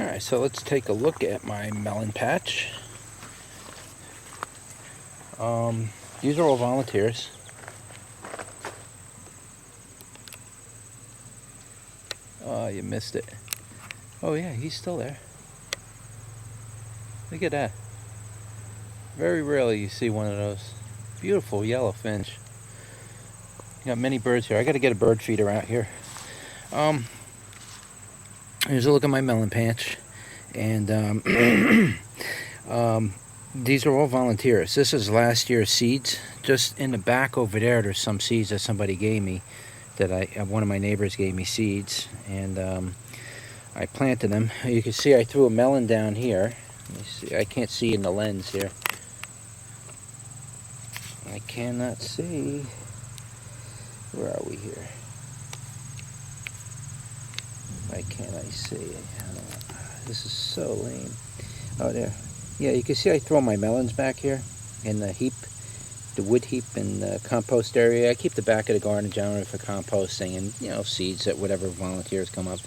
Alright, so let's take a look at my melon patch. These are all volunteers. Oh, you missed it. Oh yeah, he's still there. Look at that. Very rarely you see one of those. Beautiful yellow finch. Got many birds here. I got to get a bird feeder out here. Here's a look at my melon patch, and these are all volunteers. This is last year's seeds. Just in the back over there, there's some seeds that somebody gave me. One of my neighbors gave me seeds, and I planted them. You can see I threw a melon down here. Let me see. I can't see in the lens here. I cannot see. Where are we here? Why can't I see? I don't know. This is so lame. Oh, there. Yeah, you can see I throw my melons back here in the heap, the wood heap in the compost area. I keep the back of the garden generally for composting and, you know, seeds that whatever volunteers come up.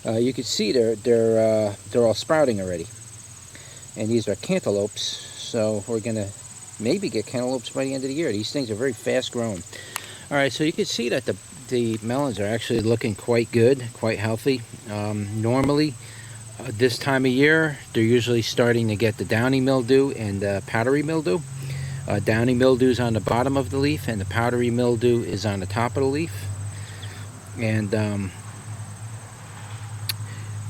You can see they're all sprouting already. And these are cantaloupes, so we're gonna maybe get cantaloupes by the end of the year. These things are very fast growing. All right, so you can see that the melons are actually looking quite good, quite healthy. Normally, this time of year, they're usually starting to get the downy mildew and powdery mildew. Downy mildew is on the bottom of the leaf, and the powdery mildew is on the top of the leaf. And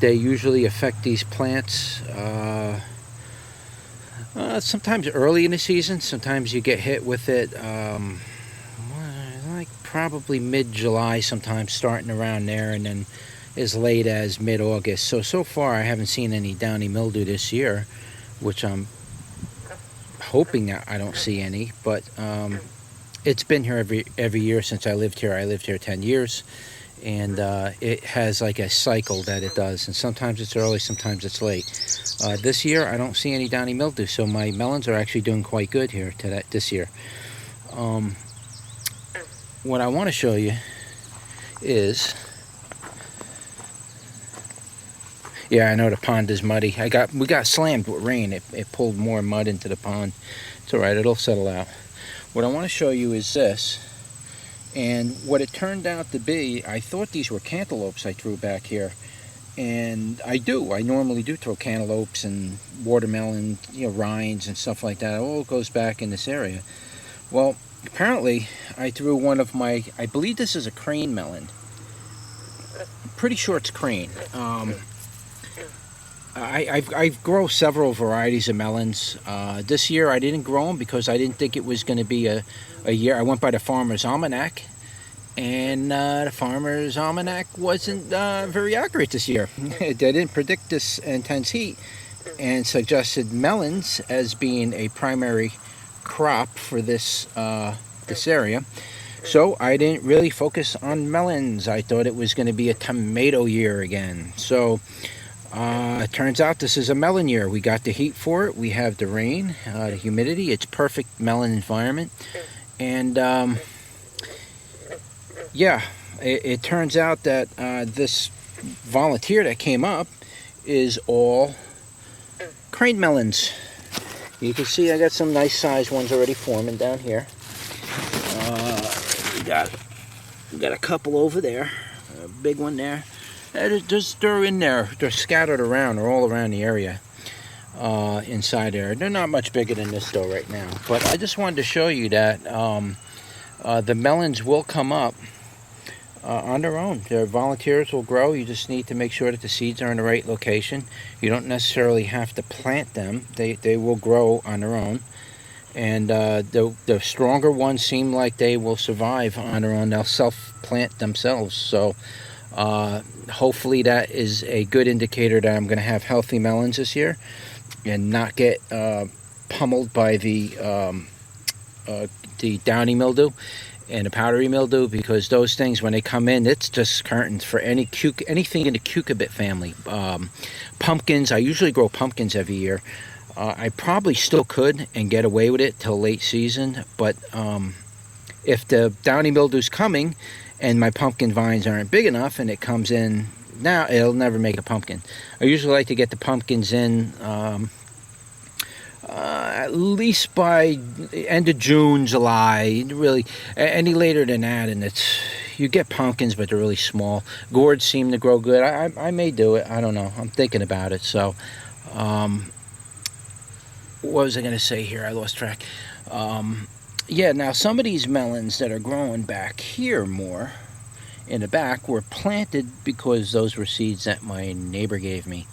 they usually affect these plants sometimes early in the season. Sometimes you get hit with it like probably mid-July, sometimes starting around there, and then as late as mid-August. So far I haven't seen any downy mildew this year, which I'm hoping that I don't see any, but it's been here every year since I lived here. I lived here 10 years, and it has like a cycle that it does, and sometimes it's early, sometimes it's late. This year I don't see any downy mildew, so my melons are actually doing quite good here this year. What I want to show you is, yeah, I know the pond is muddy. We got slammed with rain. It pulled more mud into the pond. It's all right, it'll settle out. What I want to show you is this, and what it turned out to be. I thought these were cantaloupes I threw back here, and I normally do throw cantaloupes and watermelon, you know, rinds and stuff like that. It all goes back in this area. Well, apparently I threw one of my, I believe this is a crane melon. I'm pretty sure it's crane. I grow several varieties of melons. This year I didn't grow them because I didn't think it was going to be a year. I went by the Farmer's Almanac, and the Farmer's Almanac wasn't very accurate this year. They didn't predict this intense heat and suggested melons as being a primary crop for this area. So I didn't really focus on melons. I thought it was going to be a tomato year again. So it turns out this is a melon year. We got the heat for it. We have the rain, the humidity. It's perfect melon environment. And yeah, it turns out that this volunteer that came up is all crane melons. You can see I got some nice sized ones already forming down here. We got a couple over there, a big one there. They're in there. They're scattered around. They're all around the area inside there. They're not much bigger than this though right now. But I just wanted to show you that the melons will come up on their own. Their volunteers will grow. You just need to make sure that the seeds are in the right location. You don't necessarily have to plant them. They will grow on their own. And the stronger ones seem like they will survive on their own. They'll self-plant themselves. So hopefully that is a good indicator that I'm going to have healthy melons this year and not get pummeled by the downy mildew and the powdery mildew, because those things, when they come in, it's just curtains for anything in the cucurbit family. Pumpkins, I usually grow pumpkins every year. I probably still could and get away with it till late season, but if the downy mildew's coming and my pumpkin vines aren't big enough and it comes in now it'll never make a pumpkin. I usually like to get the pumpkins in at least by the end of June, July. Really, any later than that, and you get pumpkins, but they're really small. Gourds seem to grow good. I may do it. I don't know. I'm thinking about it. So, what was I going to say here? I lost track. Yeah, now some of these melons that are growing back here more in the back were planted because those were seeds that my neighbor gave me.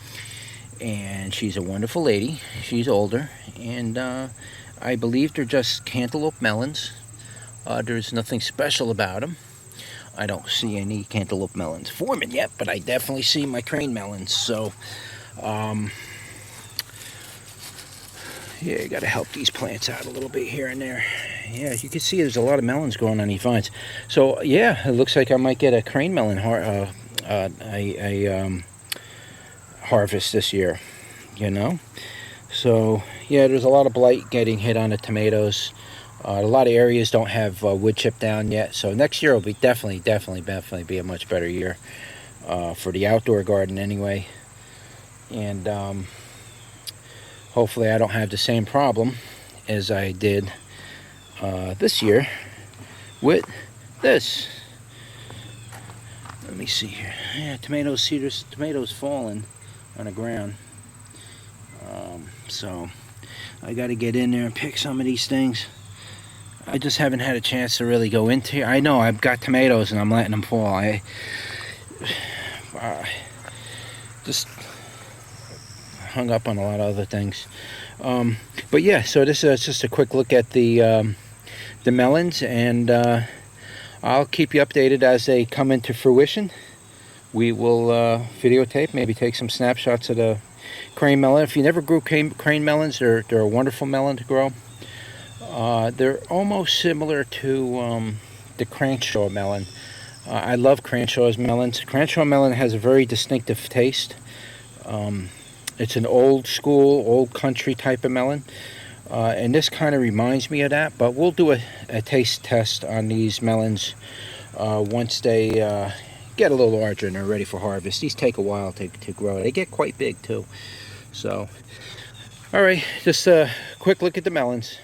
And she's a wonderful lady. She's older, and I believe they're just cantaloupe melons. There's nothing special about them. I don't see any cantaloupe melons forming yet, but I definitely see my crane melons. So, yeah, you got to help these plants out a little bit here and there. Yeah, you can see there's a lot of melons growing on these vines. So, yeah, it looks like I might get a crane melon harvest this year, you know. So, yeah, there's a lot of blight getting hit on the tomatoes. A lot of areas don't have wood chip down yet. So next year will be definitely be a much better year for the outdoor garden anyway. And hopefully I don't have the same problem as I did this year with this. Let me see here. Yeah, tomatoes falling on the ground. So I got to get in there and pick some of these things. I just haven't had a chance to really go into here. I know I've got tomatoes and I'm letting them fall. I just hung up on a lot of other things. But yeah, so this is just a quick look at the melons, and I'll keep you updated as they come into fruition. We will videotape, maybe take some snapshots of the crane melon. If you never grew crane melons, they're a wonderful melon to grow. They're almost similar to the Cranshaw melon. I love Cranshaw's melons. Cranshaw melon has a very distinctive taste. It's an old school, old country type of melon. And this kind of reminds me of that, but we'll do a taste test on these melons once they get a little larger and they're ready for harvest. These take a while to grow. They get quite big too. So, all right, just a quick look at the melons.